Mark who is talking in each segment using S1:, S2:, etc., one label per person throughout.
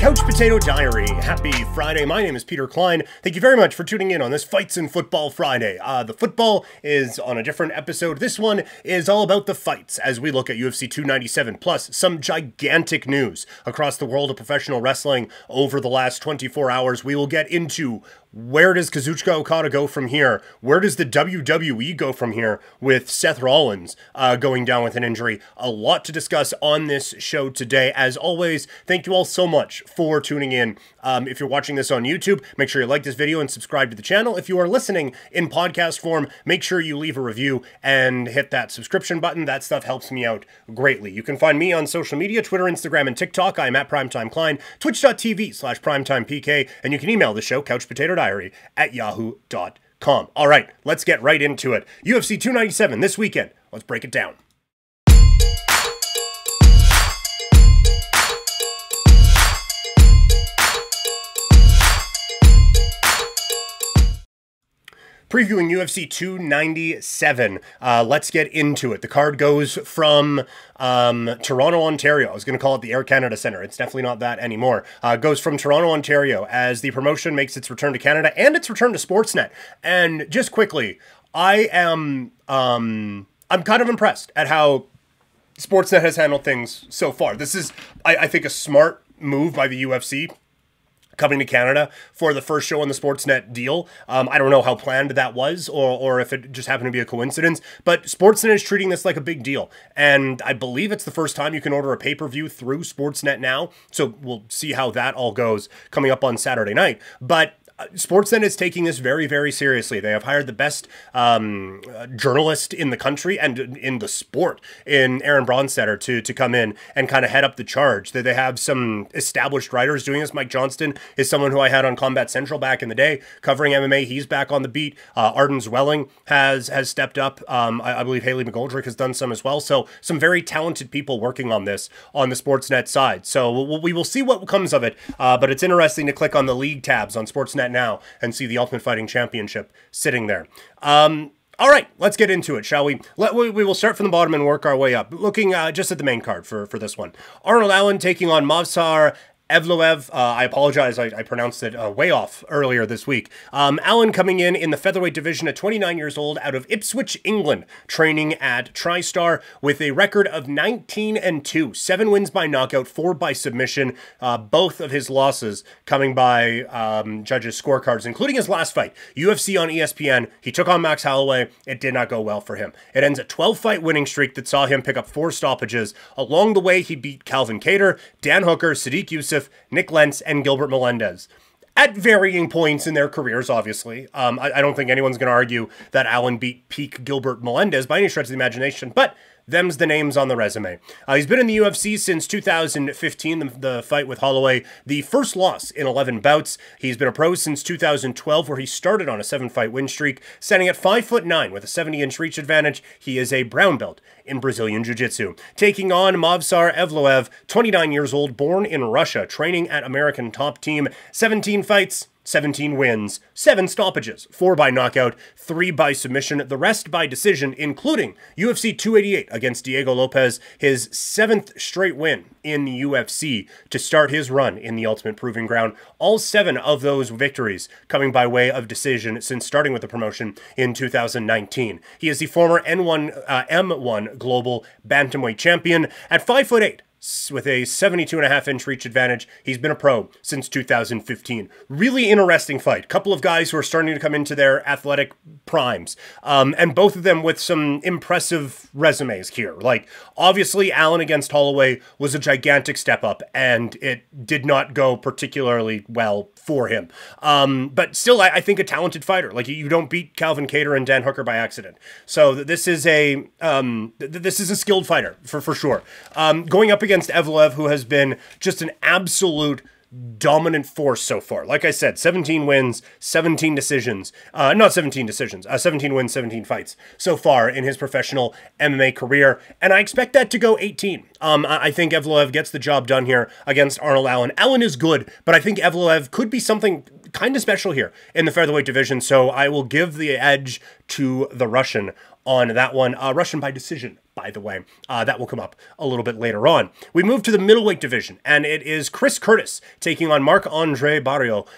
S1: Couch Potato Diary. Happy Friday. My name is Peter Klein. Thank you very much for tuning in on this Fights in Football Friday. The football is on a different episode. This one is all about the fights as we look at UFC 297, plus some gigantic news across the world of professional wrestling over the last 24 hours. We will get into where does Kazuchika Okada go from here? Where does the WWE go from here with Seth Rollins going down with an injury? A lot to discuss on this show today. As always, thank you all so much for tuning in. If you're watching this on YouTube, make sure you like this video and subscribe to the channel. If you are listening in podcast form, make sure you leave a review and hit that subscription button. That stuff helps me out greatly. You can find me on social media, Twitter, Instagram, and TikTok. I'm at Primetime Klein, twitch.tv/PrimetimePK, and you can email the show, couchpotatodiary@yahoo.com. All right, let's get right into it. UFC 297 this weekend. Let's break it down. Previewing UFC 297, let's get into it. The card goes from Toronto, Ontario. I was going to call it the Air Canada Centre. It's definitely not that anymore. Goes from Toronto, Ontario, as the promotion makes its return to Canada and its return to Sportsnet. And just quickly, I'm kind of impressed at how Sportsnet has handled things so far. This is, I think, a smart move by the UFC. Coming to Canada for the first show on the Sportsnet deal. I don't know how planned that was or if it just happened to be a coincidence, but Sportsnet is treating this like a big deal. And I believe it's the first time you can order a pay-per-view through Sportsnet now. So we'll see how that all goes coming up on Saturday night. But Sportsnet is taking this very, very seriously. They have hired the best journalist in the country and in the sport in Aaron Bronstetter to come in and kind of head up the charge. They have some established writers doing this. Mike Johnston is someone who I had on Combat Central back in the day covering MMA. He's back on the beat. Arden Zwelling has stepped up. I believe Haley McGoldrick has done some as well. So some very talented people working on this on the Sportsnet side. So we will see what comes of it. But it's interesting to click on the league tabs on Sportsnet now and see the Ultimate Fighting Championship sitting there. All right, let's get into it, shall we? We will start from the bottom and work our way up. Looking just at the main card for this one. Arnold Allen taking on Movsar Evloev. I apologize, I pronounced it way off earlier this week. Allen coming in the featherweight division at 29 years old out of Ipswich, England, training at TriStar with a record of 19-2. 7 wins by knockout, 4 by submission. Both of his losses coming by judges' scorecards, including his last fight. UFC on ESPN. He took on Max Holloway. It did not go well for him. It ends a 12-fight winning streak that saw him pick up 4 stoppages. Along the way, he beat Calvin Kattar, Dan Hooker, Sadiq Youssef, Nick Lentz, and Gilbert Melendez. At varying points in their careers, obviously. I don't think anyone's going to argue that Allen beat peak Gilbert Melendez by any stretch of the imagination, but them's the names on the resume. He's been in the UFC since 2015, the fight with Holloway, the first loss in 11 bouts. He's been a pro since 2012, where he started on a 7-fight win streak, standing at 5'9" with a 70-inch reach advantage. He is a brown belt in Brazilian Jiu-Jitsu. Taking on Movsar Evloev, 29 years old, born in Russia, training at American Top Team, 17 fights, 17 wins, 7 stoppages, 4 by knockout, 3 by submission, the rest by decision, including UFC 288 against Diego Lopez, his 7th straight win in the UFC to start his run in the Ultimate Proving Ground. All 7 of those victories coming by way of decision since starting with the promotion in 2019. He is the former M1 Global Bantamweight Champion at 5'8". With a 72.5-inch reach advantage. He's been a pro since 2015. Really interesting fight. Couple of guys who are starting to come into their athletic primes. And both of them with some impressive resumes here. Like, obviously, Allen against Holloway was a gigantic step up, and it did not go particularly well for him. But still, I think a talented fighter. Like, you don't beat Calvin Kattar and Dan Hooker by accident. So this is a skilled fighter for sure. Going up against Evloev, who has been just an absolute dominant force so far. Like I said, 17 wins, 17 decisions. Not 17 decisions. 17 wins, 17 fights so far in his professional MMA career. And I expect that to go 18. I think Evloev gets the job done here against Arnold Allen. Allen is good, but I think Evloev could be something kind of special here in the featherweight division. So I will give the edge to the Russian on that one. Russian by decision, by the way. That will come up a little bit later on. We move to the middleweight division, and it is Chris Curtis taking on Marc-Andre Barriault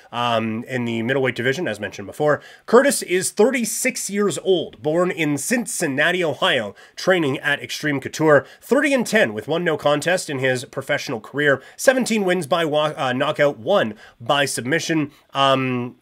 S1: in the middleweight division, as mentioned before. Curtis is 36 years old, born in Cincinnati, Ohio, training at Extreme Couture. 30-10 with 1 no contest in his professional career. 17 wins by knockout, 1 by submission.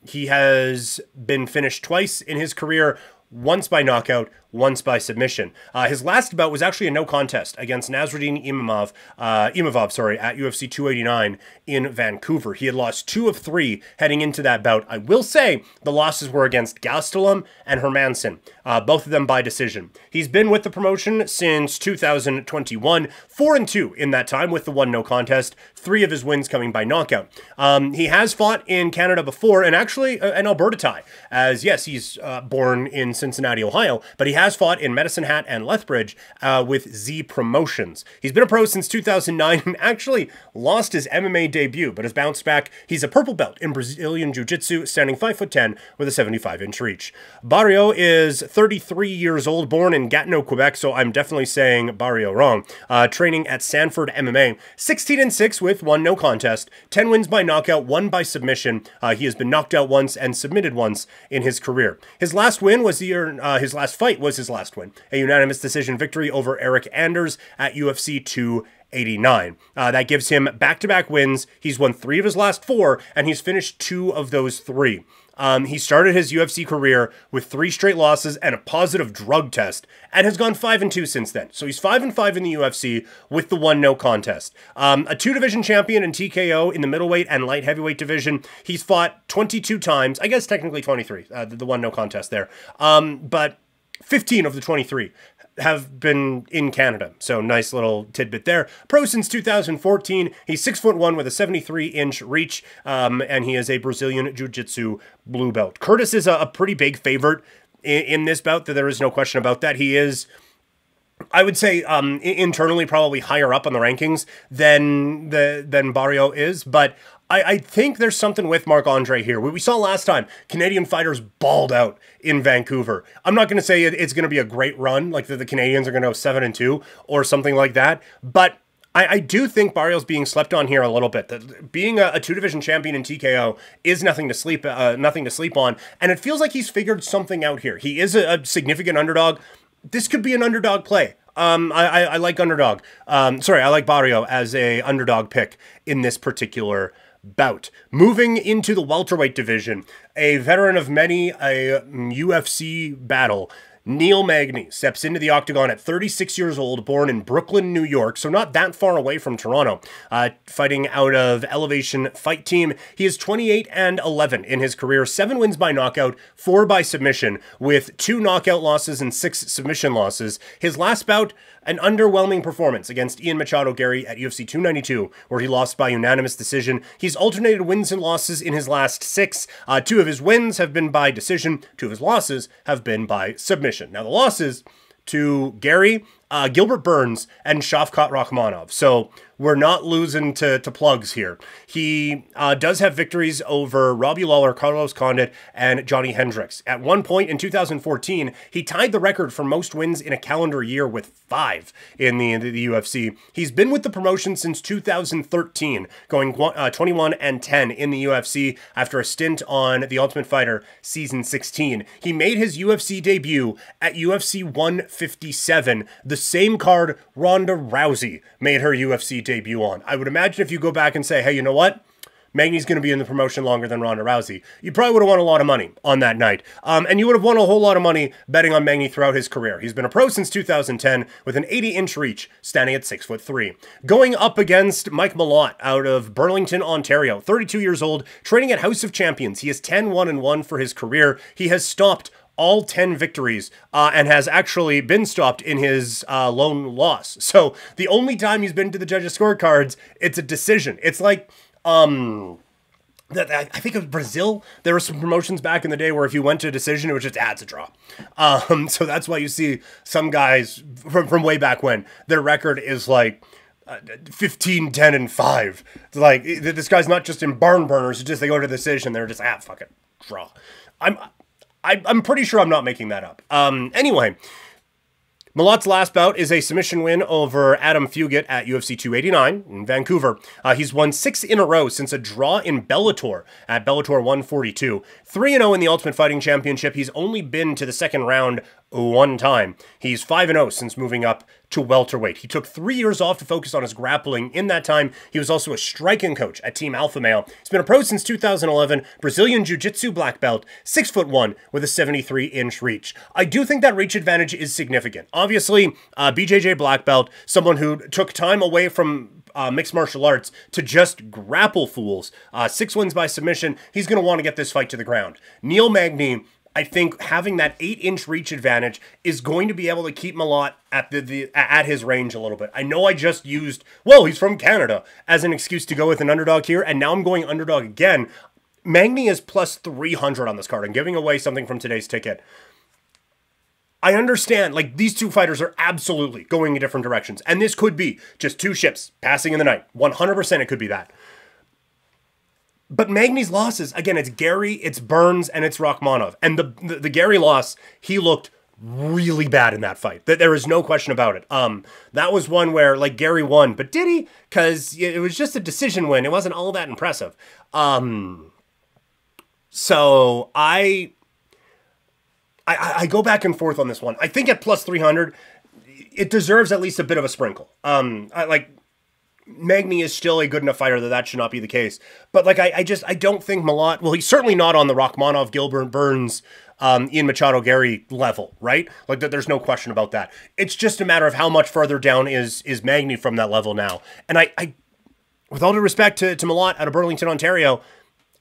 S1: He has been finished twice in his career, once by knockout, once by submission. His last bout was actually a no contest against Nasruddin Imavov, at UFC 289 in Vancouver. He had lost 2 of 3 heading into that bout. I will say the losses were against Gastelum and Hermanson, both of them by decision. He's been with the promotion since 2021, 4-2 in that time with the 1 no contest, 3 of his wins coming by knockout. He has fought in Canada before, and actually an Alberta tie, as yes, he's born in Cincinnati, Ohio, but he has fought in Medicine Hat and Lethbridge with Z Promotions. He's been a pro since 2009 and actually lost his MMA debut, but has bounced back. He's a purple belt in Brazilian Jiu-Jitsu, standing 5'10" with a 75-inch reach. Barriault is 33 years old, born in Gatineau, Quebec, so I'm definitely saying Barriault wrong. Training at Sanford MMA, 16-6 with 1 no contest, 10 wins by knockout, 1 by submission. He has been knocked out once and submitted once in his career. His last win was his last fight was his last win, a unanimous decision victory over Eric Anders at UFC 289. That gives him back-to-back wins. He's won 3 of his last 4, and he's finished 2 of those 3. He started his UFC career with 3 straight losses and a positive drug test, and has gone 5-2 since then. So he's 5-5 in the UFC with the 1 no contest. A 2-division champion in TKO in the middleweight and light heavyweight division. He's fought 22 times, I guess technically 23, the 1 no contest there. But 15 of the 23 have been in Canada. So nice little tidbit there. Pro since 2014. He's 6'1" with a 73-inch reach, and he is a Brazilian Jiu-Jitsu blue belt. Curtis is a pretty big favorite in this bout. There is no question about that. He is, I would say, internally probably higher up on the rankings than Barriault is, but I think there's something with Marc-Andre here. We saw last time, Canadian fighters balled out in Vancouver. I'm not going to say it's going to be a great run, like the Canadians are going to go 7-2 or something like that, but I do think Barriault's being slept on here a little bit. That being a 2-division champion in TKO is nothing to sleep on, and it feels like he's figured something out here. He is a significant underdog. This could be an underdog play. I like underdog. I like Barriault as a underdog pick in this particular bout. Moving into the welterweight division, a veteran of many a UFC battle, Neil Magny steps into the octagon at 36 years old, born in Brooklyn, New York, so not that far away from Toronto, fighting out of Elevation Fight Team. He is 28-11 in his career, 7 wins by knockout, 4 by submission, with 2 knockout losses and 6 submission losses. His last bout, an underwhelming performance against Ian Machado Gary at UFC 292, where he lost by unanimous decision. He's alternated wins and losses in his last 6. 2 of his wins have been by decision. 2 of his losses have been by submission. Now, the losses to Gary, Gilbert Burns, and Shavkat Rakhmonov. So we're not losing to plugs here. He does have victories over Robbie Lawler, Carlos Condit, and Johnny Hendricks. At one point in 2014, he tied the record for most wins in a calendar year with 5 in the UFC. He's been with the promotion since 2013, going 21-10 in the UFC after a stint on The Ultimate Fighter Season 16. He made his UFC debut at UFC 157, the same card Ronda Rousey made her UFC debut on. I would imagine if you go back and say, hey, you know what? Magny's going to be in the promotion longer than Ronda Rousey. You probably would have won a lot of money on that night. And you would have won a whole lot of money betting on Magny throughout his career. He's been a pro since 2010 with an 80-inch reach, standing at 6'3". Going up against Mike Malott out of Burlington, Ontario, 32 years old, training at House of Champions. He is 10-1-1 for his career. He has stopped all 10 victories and has actually been stopped in his lone loss. So the only time he's been to the judges' scorecards, it's a decision. It's like, I think of Brazil, there were some promotions back in the day where if you went to a decision, it was just, it's a draw. So that's why you see some guys from way back when, their record is like 15-10-5. It's like, this guy's not just in barn burners, it's just they go to the decision, they're just, fuck it, draw. I'm pretty sure I'm not making that up. Anyway, Malot's last bout is a submission win over Adam Fugit at UFC 289 in Vancouver. He's won 6 in a row since a draw in Bellator at Bellator 142. 3-0 in the Ultimate Fighting Championship. He's only been to the second round one time. He's 5-0 since moving up to welterweight. He took 3 years off to focus on his grappling. In that time, he was also a striking coach at Team Alpha Male. He's been a pro since 2011, Brazilian Jiu-Jitsu black belt, 6'1", with a 73-inch reach. I do think that reach advantage is significant. Obviously, BJJ black belt, someone who took time away from mixed martial arts to just grapple fools. 6 wins by submission. He's going to want to get this fight to the ground. Neil Magny, I think having that 8-inch reach advantage is going to be able to keep Malott at his range a little bit. I know I just used, well, he's from Canada, as an excuse to go with an underdog here, and now I'm going underdog again. Magny is plus 300 on this card. I'm giving away something from today's ticket. I understand, like, these two fighters are absolutely going in different directions, and this could be just two ships passing in the night. 100% it could be that. But Magny's losses, again, it's Gary, it's Burns, and it's Rachmanov. And the Gary loss, he looked really bad in that fight. There is no question about it. That was one where, like, Gary won, but did he? Because it was just a decision win. It wasn't all that impressive. So I go back and forth on this one. I think at plus 300, it deserves at least a bit of a sprinkle. Magny is still a good enough fighter that should not be the case. But, like, I don't think Malott, well, he's certainly not on the Rachmanov, Gilbert, Burns, Ian Machado, Gary level, right? Like, there's no question about that. It's just a matter of how much further down is Magny from that level now. And I with all due respect to Malott out of Burlington, Ontario,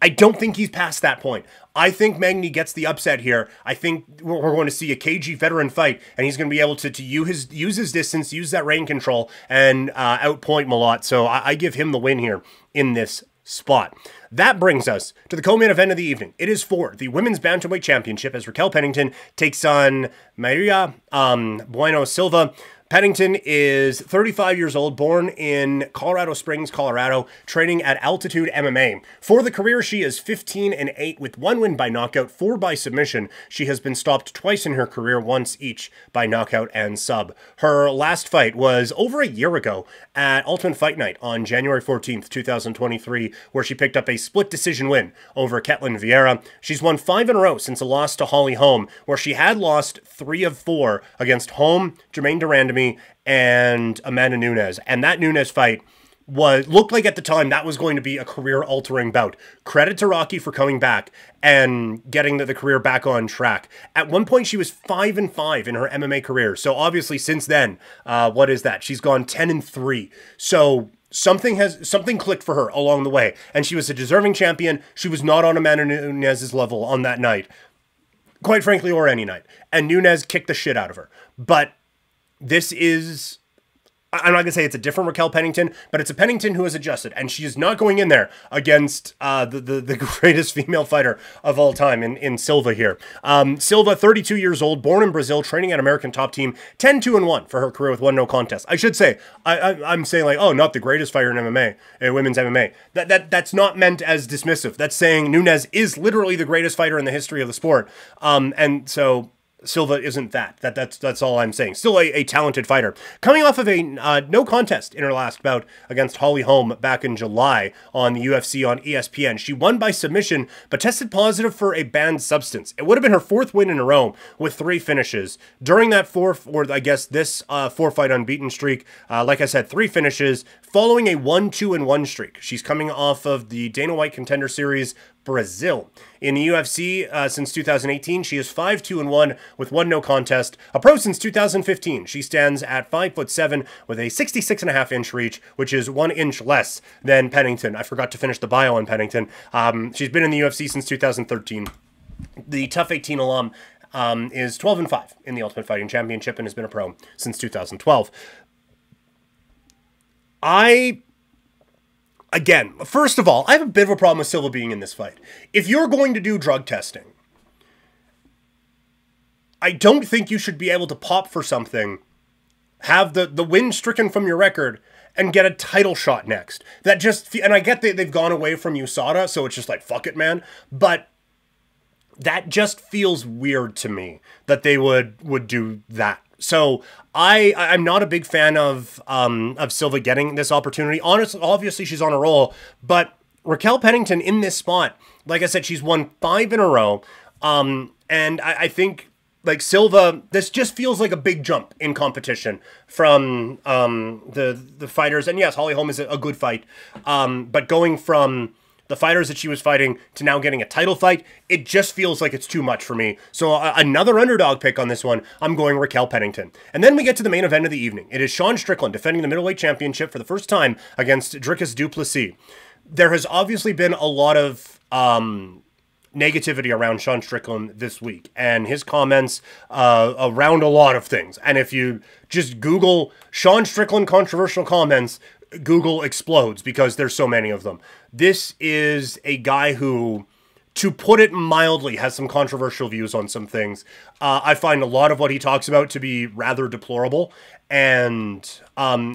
S1: I don't think he's past that point. I think Magny gets the upset here. I think we're going to see a cagey veteran fight, and he's going to be able to use his distance, use that rein control, and outpoint Malott. So I give him the win here in this spot. That brings us to the co-main event of the evening. It is for the Women's Bantamweight Championship as Raquel Pennington takes on Maria Bueno Silva. Pennington is 35 years old, born in Colorado Springs, Colorado, training at Altitude MMA. For the career, she is 15-8 with 1 win by knockout, 4 by submission. She has been stopped twice in her career, once each by knockout and sub. Her last fight was over a year ago at Ultimate Fight Night on January 14th, 2023, where she picked up a split decision win over Ketlin Vieira. She's won 5 in a row since a loss to Holly Holm, where she had lost 3 of 4 against Holm, Jermaine Durandamy, and Amanda Nunes. And that Nunes fight looked like at the time that was going to be a career-altering bout. Credit to Rocky for coming back and getting the career back on track. At one point, she was 5-5 in her MMA career. So obviously, since then, what is that? She's gone 10-3. So something clicked for her along the way, and she was a deserving champion. She was not on Amanda Nunes' level on that night, quite frankly, or any night. And Nunes kicked the shit out of her. But this is, I'm not going to say it's a different Raquel Pennington, but it's a Pennington who has adjusted, and she is not going in there against the greatest female fighter of all time in Silva here. Silva, 32 years old, born in Brazil, training at American Top Team, 10-1 for her career with 1 no contest. I should say, I'm saying like, oh, not the greatest fighter in MMA, women's MMA. That's not meant as dismissive. That's saying Nunes is literally the greatest fighter in the history of the sport. And so Silva isn't that. That's all I'm saying. Still a talented fighter. Coming off of a no contest in her last bout against Holly Holm back in July on the UFC on ESPN. She won by submission, but tested positive for a banned substance. It would have been her 4th win in a row with 3 finishes. During that 4-fight unbeaten streak, like I said, 3 finishes, following a 1-2-1 streak. She's coming off of the Dana White Contender Series Brazil. In the UFC since 2018, she is 5-2-1 with 1 no contest. A pro since 2015, she stands at 5'7" with a 66.5-inch reach, which is 1 inch less than Pennington. I forgot to finish the bio on Pennington. She's been in the UFC since 2013. The Tough 18 alum is 12-5 in the Ultimate Fighting Championship and has been a pro since 2012. Again, first of all, I have a bit of a problem with Silva being in this fight. If you're going to do drug testing, I don't think you should be able to pop for something, have the win stricken from your record, and get a title shot next. That just, and I get they've gone away from USADA, so it's just like, fuck it, man. But that just feels weird to me that they would do that So I'm not a big fan of Silva getting this opportunity. Honestly, obviously she's on a roll, but Raquel Pennington in this spot, like I said, she's won 5 in a row. And I think like Silva, this just feels like a big jump in competition from the fighters. And yes, Holly Holm is a good fight, but going from the fighters that she was fighting to now getting a title fight, it just feels like it's too much for me. So another underdog pick on this one, I'm going Raquel Pennington. And then we get to the main event of the evening. It is Sean Strickland defending the middleweight championship for the first time against Dricus du Plessis. There has obviously been a lot of negativity around Sean Strickland this week and his comments around a lot of things. And if you just Google Sean Strickland controversial comments, Google explodes because there's so many of them. This is a guy who, to put it mildly, has some controversial views on some things. I find a lot of what he talks about to be rather deplorable and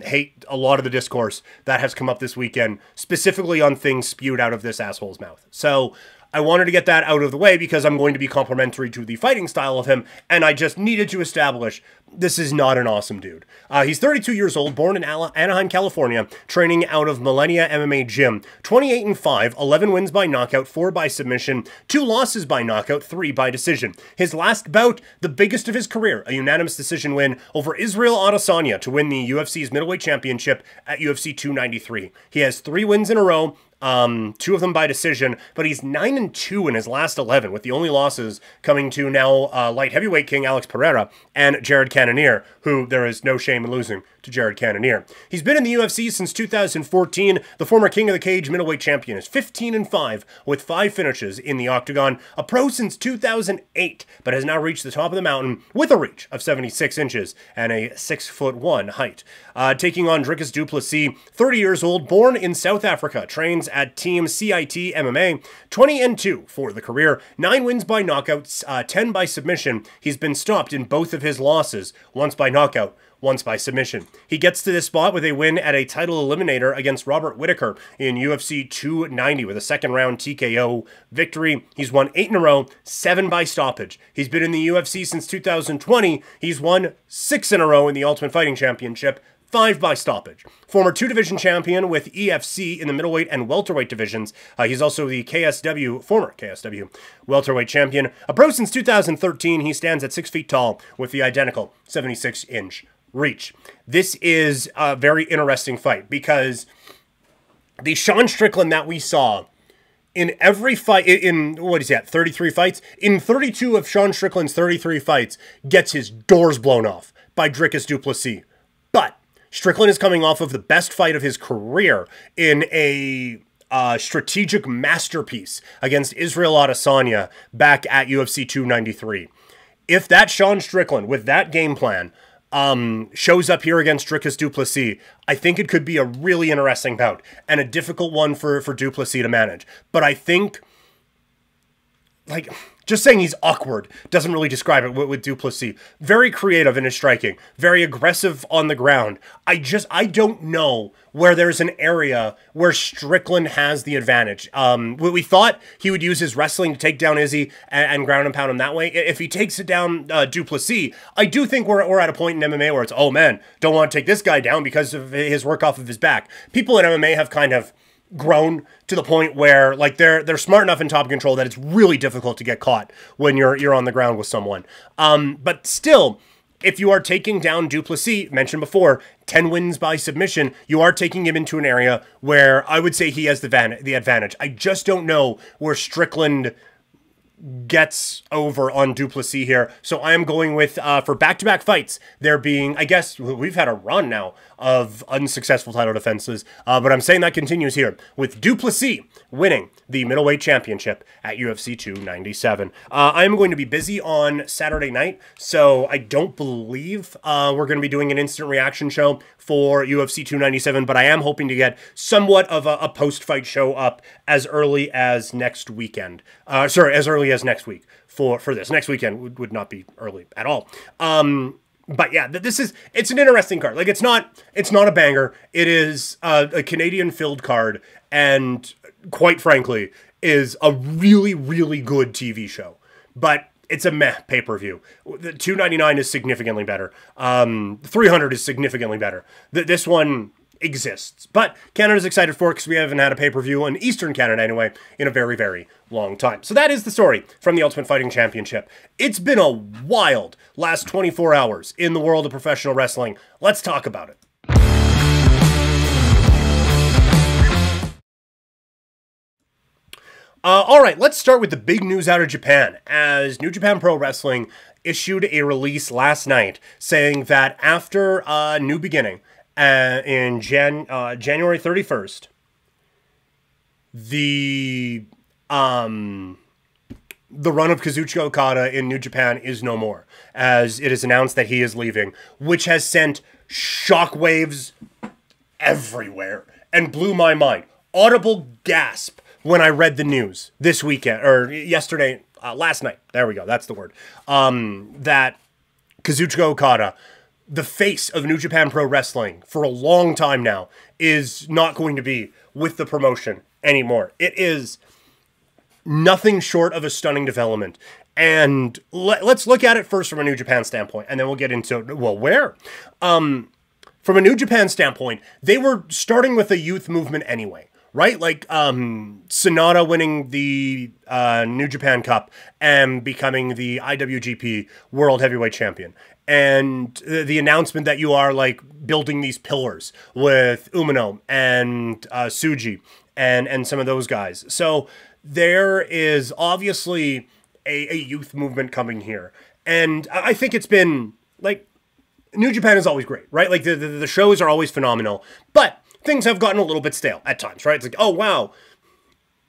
S1: hate a lot of the discourse that has come up this weekend, specifically on things spewed out of this asshole's mouth. So I wanted to get that out of the way because I'm going to be complimentary to the fighting style of him, and I just needed to establish this is not an awesome dude. He's 32 years old, born in Anaheim, California, training out of Millennia MMA Gym. 28-5, 11 wins by knockout, 4 by submission, 2 losses by knockout, 3 by decision. His last bout, the biggest of his career, a unanimous decision win over Israel Adesanya to win the UFC's middleweight championship at UFC 293. He has 3 wins in a row, 2 of them by decision, but he's 9-2 in his last 11, with the only losses coming to now light heavyweight king Alex Pereira and Jared Cannonier, who there is no shame in losing to Jared Cannonier. He's been in the UFC since 2014. The former King of the Cage middleweight champion is 15-5 with 5 finishes in the octagon. A pro since 2008, but has now reached the top of the mountain with a reach of 76 inches and a 6'1" height. Taking on Dricus du Plessis, 30 years old, born in South Africa, trains at Team CIT MMA, 20-2 for the career, 9 wins by knockouts, 10 by submission. He's been stopped in both of his losses, once by knockout, once by submission. He gets to this spot with a win at a title eliminator against Robert Whittaker in UFC 290 with a second round TKO victory. He's won 8 in a row, 7 by stoppage. He's been in the UFC since 2020. He's won 6 in a row in the Ultimate Fighting Championship, 5 by stoppage. Former 2-division champion with EFC in the middleweight and welterweight divisions. He's also the former KSW welterweight champion. A pro since 2013, he stands at 6 feet tall with the identical 76-inch reach. This is a very interesting fight because the Sean Strickland that we saw in every fight, in what is that, 33 fights? In 32 of Sean Strickland's 33 fights, gets his doors blown off by Dricus du Plessis. But Strickland is coming off of the best fight of his career in a strategic masterpiece against Israel Adesanya back at UFC 293. If that Sean Strickland, with that game plan, shows up here against Dricus du Plessis, I think it could be a really interesting bout and a difficult one for du Plessis to manage. But I think, like, just saying he's awkward doesn't really describe it with du Plessis. Very creative in his striking, very aggressive on the ground. I don't know where there's an area where Strickland has the advantage. We thought he would use his wrestling to take down Izzy and ground and pound him that way. If he takes it down du Plessis, I do think we're at a point in MMA where it's, oh man, don't want to take this guy down because of his work off of his back. People in MMA have kind of grown to the point where, like, they're smart enough in top control that it's really difficult to get caught when you're on the ground with someone. But still, if you are taking down du Plessis, mentioned before, 10 wins by submission, you are taking him into an area where I would say he has the advantage. I just don't know where Strickland gets over on du Plessis here. So I am going with, for back-to-back fights, there being, I guess, we've had a run now of unsuccessful title defenses, but I'm saying that continues here, with du Plessis winning the middleweight championship at UFC 297. I am going to be busy on Saturday night, so I don't believe we're going to be doing an instant reaction show for UFC 297, but I am hoping to get somewhat of a post-fight show up as early as next weekend. As early as next week for this. Next weekend would not be early at all. But yeah, it's an interesting card. Like, it's not a banger. It is a Canadian filled card, and quite frankly, is a really, really good TV show. But it's a meh pay-per-view. The $299 is significantly better. $300 is significantly better. This one exists. But Canada's excited for it because we haven't had a pay-per-view in Eastern Canada anyway in a very, very long time. So that is the story from the Ultimate Fighting Championship. It's been a wild last 24 hours in the world of professional wrestling. Let's talk about it. All right, let's start with the big news out of Japan, as New Japan Pro Wrestling issued a release last night saying that after a new beginning in January 31st, the run of Kazuchika Okada in New Japan is no more, as it is announced that he is leaving, which has sent shockwaves everywhere and blew my mind. Audible gasp when I read the news this weekend, or yesterday, last night, there we go, that's the word, that Kazuchika Okada, the face of New Japan Pro Wrestling for a long time now, is not going to be with the promotion anymore. It is nothing short of a stunning development. And let's look at it first from a New Japan standpoint, and then we'll get into, well, where? From a New Japan standpoint, they were starting with a youth movement anyway. Right? Like, Sonata winning the New Japan Cup and becoming the IWGP World Heavyweight Champion. And the announcement that you are, like, building these pillars with Umino and Tsuji and some of those guys. So there is obviously a youth movement coming here. And I think it's been, like, New Japan is always great, right? Like, the shows are always phenomenal. But things have gotten a little bit stale at times, right? It's like, oh, wow,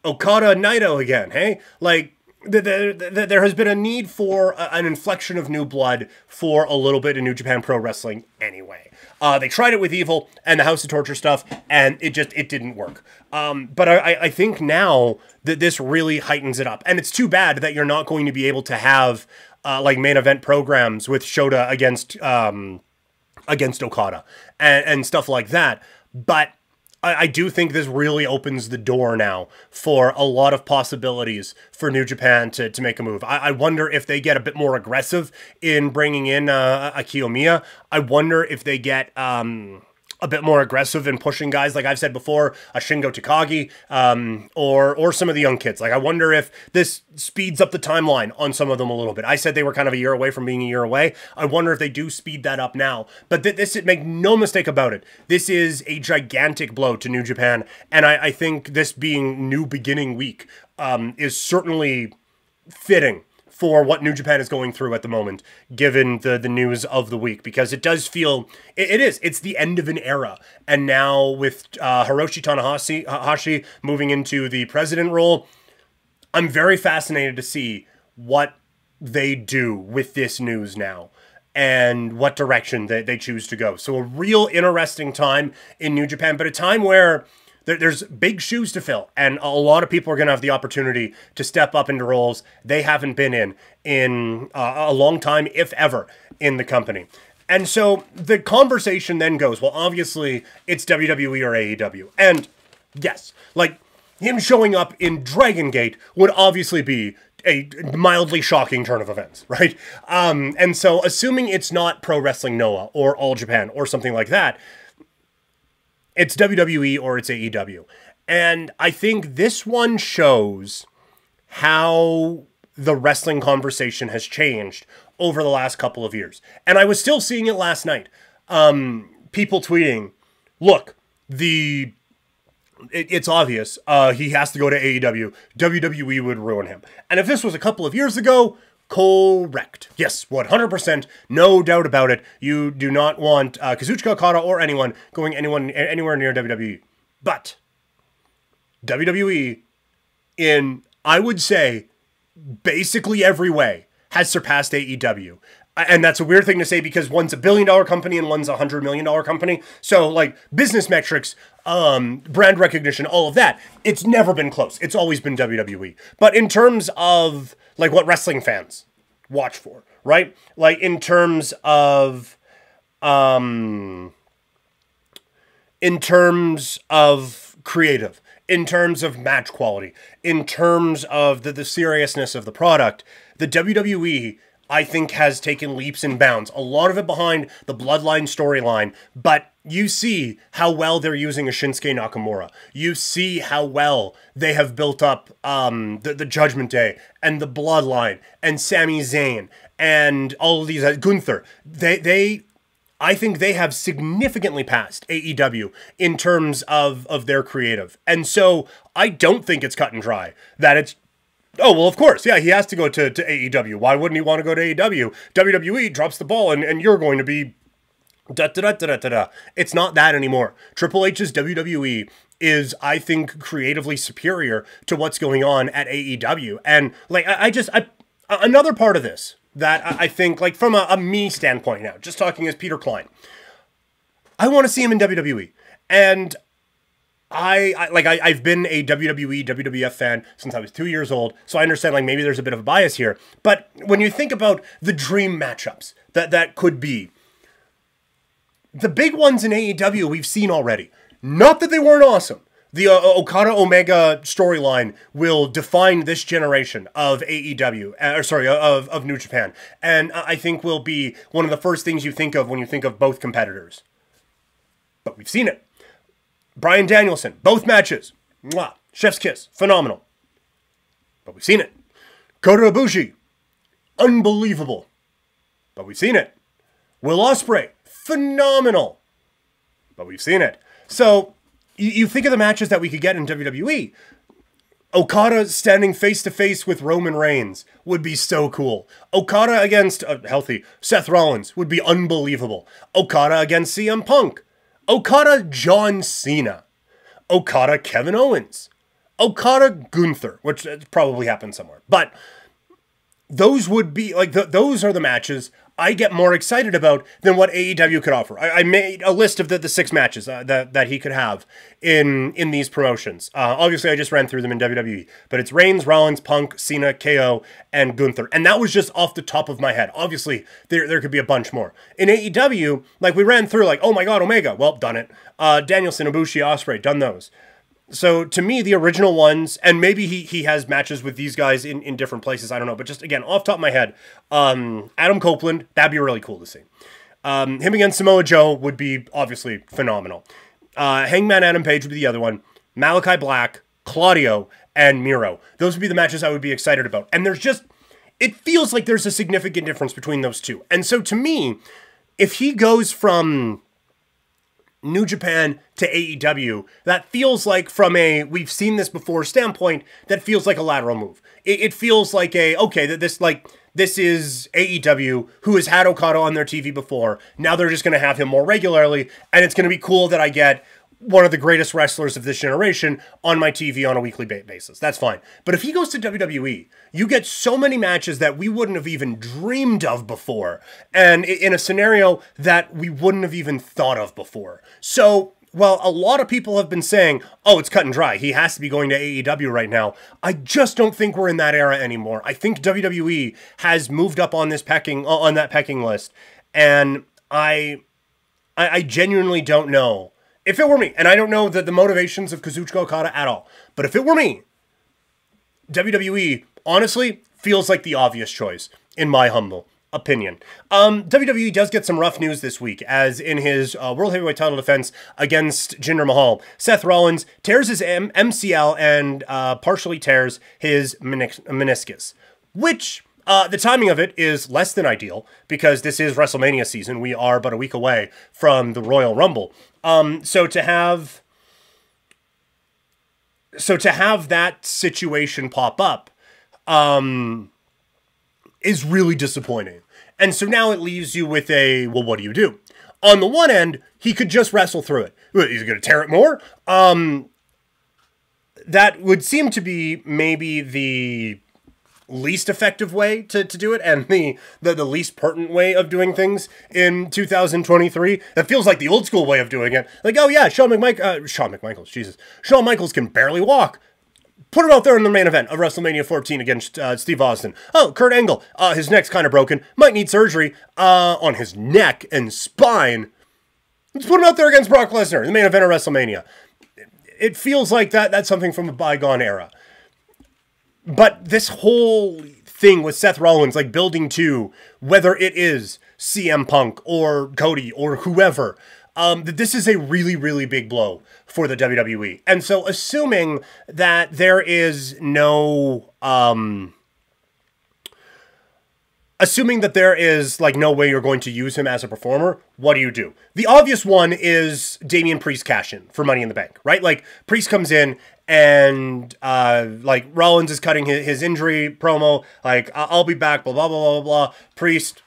S1: Okada Naito again, hey? Like, there has been a need for an inflection of new blood for a little bit in New Japan Pro Wrestling anyway. They tried it with Evil and the House of Torture stuff, and it didn't work. But I think now that this really heightens it up. And it's too bad that you're not going to be able to have, like, main event programs with Shota against Okada and stuff like that. But I do think this really opens the door now for a lot of possibilities for New Japan to make a move. I wonder if they get a bit more aggressive in bringing in a Kiyomiya. I wonder if they get a bit more aggressive in pushing guys, like I've said before, a Shingo Takagi, or some of the young kids. Like, I wonder if this speeds up the timeline on some of them a little bit. I said they were kind of a year away from being a year away. I wonder if they do speed that up now. But this, make no mistake about it, this is a gigantic blow to New Japan, and I think this being New Beginning Week is certainly fitting for what New Japan is going through at the moment, given the news of the week, because it does feel, it's the end of an era. And now with Hiroshi Tanahashi moving into the president role, I'm very fascinated to see what they do with this news now and what direction they choose to go. So a real interesting time in New Japan, but a time where there's big shoes to fill, and a lot of people are going to have the opportunity to step up into roles they haven't been in a long time, if ever, in the company. And so the conversation then goes, well, obviously, it's WWE or AEW. And yes, like, him showing up in Dragon Gate would obviously be a mildly shocking turn of events, right? And so assuming it's not Pro Wrestling Noah or All Japan or something like that, it's WWE or it's AEW. And I think this one shows how the wrestling conversation has changed over the last couple of years. And I was still seeing it last night. People tweeting, look, it's obvious he has to go to AEW. WWE would ruin him. And if this was a couple of years ago, correct. Yes, 100%. No doubt about it. You do not want Kazuchika Okada or anyone going anywhere near WWE. But WWE, in, I would say, basically every way, has surpassed AEW. And that's a weird thing to say because one's $1 billion company and one's $100 million company. So, like, business metrics, brand recognition, all of that, it's never been close. It's always been WWE. But in terms of, like, what wrestling fans watch for, right? Like, in terms of creative, in terms of match quality, in terms of the seriousness of the product, the WWE, I think, has taken leaps and bounds. A lot of it behind the Bloodline storyline, but you see how well they're using a Shinsuke Nakamura. You see how well they have built up the Judgment Day and the Bloodline and Sami Zayn and all of these, Gunther. I think they have significantly passed AEW in terms of their creative. And so I don't think it's cut and dry that it's, oh, well, of course, yeah, he has to go to AEW. Why wouldn't he want to go to AEW? WWE drops the ball and you're going to be da-da-da-da-da-da. It's not that anymore. Triple H's WWE is, I think, creatively superior to what's going on at AEW. And, like, another part of this that I think, like, from a me standpoint now, just talking as Peter Klein, I want to see him in WWE. And I've been a WWE, WWF fan since I was 2 years old, so I understand, like, maybe there's a bit of a bias here. But when you think about the dream matchups that could be, the big ones in AEW we've seen already. Not that they weren't awesome. The Okada Omega storyline will define this generation of AEW, of New Japan. And I think will be one of the first things you think of when you think of both competitors. But we've seen it. Bryan Danielson, both matches. Mwah, chef's kiss, phenomenal. But we've seen it. Kota Ibushi, unbelievable. But we've seen it. Will Ospreay, phenomenal. But we've seen it. So, you think of the matches that we could get in WWE. Okada standing face-to-face with Roman Reigns would be so cool. Okada against, healthy, Seth Rollins would be unbelievable. Okada against CM Punk. Okada John Cena. Okada Kevin Owens. Okada Gunther, which probably happened somewhere. But those would be, like, those are the matches I get more excited about than what AEW could offer. I made a list of the 6 matches that he could have in these promotions. Obviously, I just ran through them in WWE. But it's Reigns, Rollins, Punk, Cena, KO, and Gunther. And that was just off the top of my head. Obviously, there could be a bunch more. In AEW, like, we ran through, like, oh my god, Omega. Well, done it. Danielson, Ibushi, Ospreay, done those. So, to me, the original ones, and maybe he has matches with these guys in different places, I don't know, but just, again, off the top of my head, Adam Copeland, that'd be really cool to see. Him against Samoa Joe would be, obviously, phenomenal. Hangman Adam Page would be the other one. Malachi Black, Claudio, and Miro. Those would be the matches I would be excited about. And there's just, it feels like there's a significant difference between those two. And so, to me, if he goes from New Japan to AEW, that feels like, from a we've seen this before standpoint, that feels like a lateral move. It feels like this is AEW, who has had Okada on their TV before. Now they're just going to have him more regularly, and it's going to be cool that I get one of the greatest wrestlers of this generation on my TV on a weekly basis. That's fine. But if he goes to WWE, you get so many matches that we wouldn't have even dreamed of before, and in a scenario that we wouldn't have even thought of before. So, while a lot of people have been saying, oh, it's cut and dry, he has to be going to AEW right now, I just don't think we're in that era anymore. I think WWE has moved up on that pecking list, and I genuinely don't know. If it were me, and I don't know the motivations of Kazuchika Okada at all, but if it were me, WWE, honestly, feels like the obvious choice, in my humble opinion. WWE does get some rough news this week, as in his World Heavyweight title defense against Jinder Mahal, Seth Rollins tears his MCL and partially tears his meniscus, which the timing of it is less than ideal, because this is WrestleMania season. We are but a week away from the Royal Rumble. So to have that situation pop up is really disappointing. And so now it leaves you with well, what do you do? On the one end, he could just wrestle through it. He's going to tear it more? That would seem to be maybe the least effective way to do it, and the least pertinent way of doing things in 2023. That feels like the old school way of doing it. Like, oh yeah, Shawn Michaels can barely walk. Put him out there in the main event of WrestleMania 14 against Steve Austin. Oh, Kurt Angle, his neck's kind of broken, might need surgery on his neck and spine. Let's put him out there against Brock Lesnar in the main event of WrestleMania. it feels like that's something from a bygone era. But this whole thing with Seth Rollins, like building to, whether it is CM Punk or Cody or whoever, that this is a really, really big blow for the WWE. And so assuming that there is no, like no way you're going to use him as a performer, what do? The obvious one is Damian Priest cash in for Money in the Bank, right? Like Priest comes in and like Rollins is cutting his injury promo, like I'll be back, blah, blah, blah, blah, blah. Priest,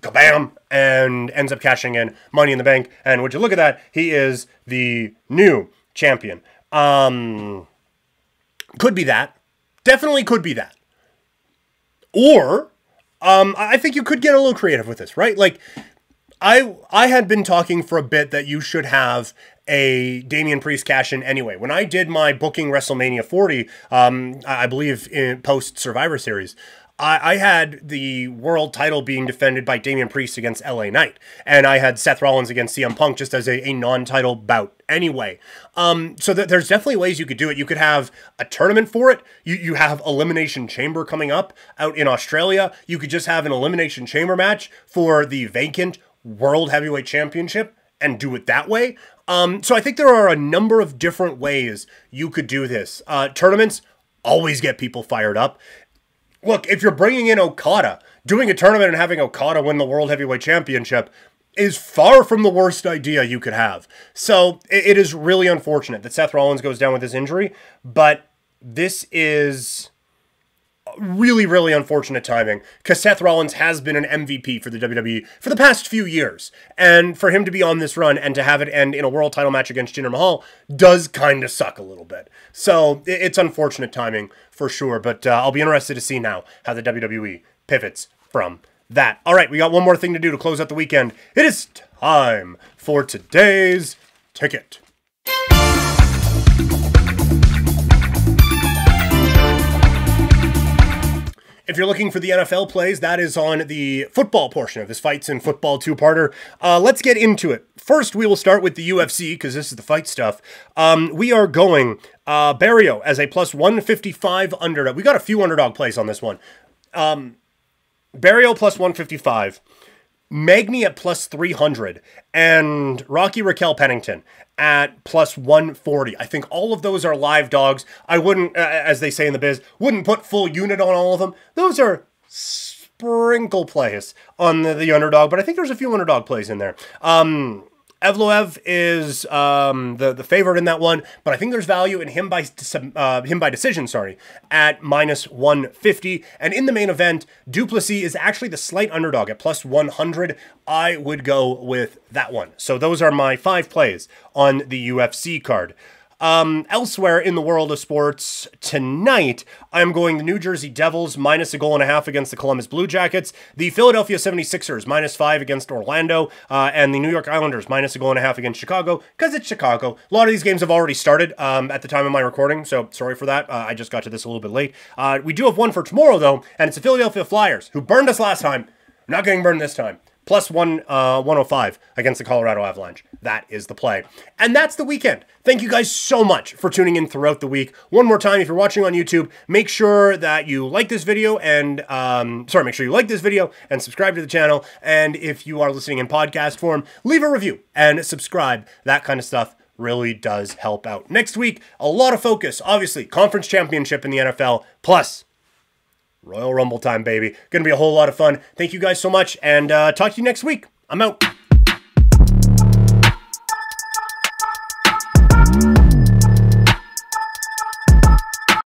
S1: kabam, and ends up cashing in Money in the Bank. And would you look at that, he is the new champion. Could be that. Definitely could be that. Or I think you could get a little creative with this, right? Like, I had been talking for a bit that you should have a Damian Priest cash-in anyway. When I did my booking WrestleMania 40, I believe in post-Survivor Series, I had the world title being defended by Damian Priest against LA Knight. And I had Seth Rollins against CM Punk just as a non-title bout anyway. So there's definitely ways you could do it. You could have a tournament for it. You have Elimination Chamber coming up out in Australia. You could just have an Elimination Chamber match for the vacant World Heavyweight Championship and do it that way. So I think there are a number of different ways you could do this. Tournaments always get people fired up. Look, if you're bringing in Okada, doing a tournament and having Okada win the World Heavyweight Championship is far from the worst idea you could have. So it is really unfortunate that Seth Rollins goes down with this injury, but this is really, really unfortunate timing because Seth Rollins has been an MVP for the WWE for the past few years. And for him to be on this run and to have it end in a world title match against Jinder Mahal does kind of suck a little bit. So it's unfortunate timing for sure, but I'll be interested to see now how the WWE pivots from that. All right, we got one more thing to do to close out the weekend. It is time for today's ticket. If you're looking for the NFL plays, that is on the football portion of this Fights in Football two-parter. Let's get into it. First, we will start with the UFC, because this is the fight stuff. We are going Barrio as a plus 155 underdog. We got a few underdog plays on this one. Barrio plus 155. Magny at plus 300. And Rocky Raquel Pennington at plus 140. I think all of those are live dogs. I wouldn't, as they say in the biz, wouldn't put full unit on all of them. Those are sprinkle plays on the underdog, but I think there's a few underdog plays in there. Evloev is the favorite in that one, but I think there's value in him by decision, at minus 150. And in the main event, Duplessis is actually the slight underdog at plus 100. I would go with that one. So those are my 5 plays on the UFC card. Elsewhere in the world of sports tonight, I'm going the New Jersey Devils minus a goal and a half against the Columbus Blue Jackets, the Philadelphia 76ers minus 5 against Orlando, and the New York Islanders minus a goal and a half against Chicago, because it's Chicago. A lot of these games have already started at the time of my recording, so sorry for that. I just got to this a little bit late. We do have one for tomorrow, though, and it's the Philadelphia Flyers, who burned us last time. Not getting burned this time. Plus 105 against the Colorado Avalanche. That is the play. And that's the weekend. Thank you guys so much for tuning in throughout the week. One more time, if you're watching on YouTube, make sure that you like this video and, make sure you like this video and subscribe to the channel. And if you are listening in podcast form, leave a review and subscribe. That kind of stuff really does help out. Next week, a lot of focus, obviously, conference championship in the NFL, plus Royal Rumble time, baby. Gonna be a whole lot of fun. Thank you guys so much, and talk to you next week. I'm out.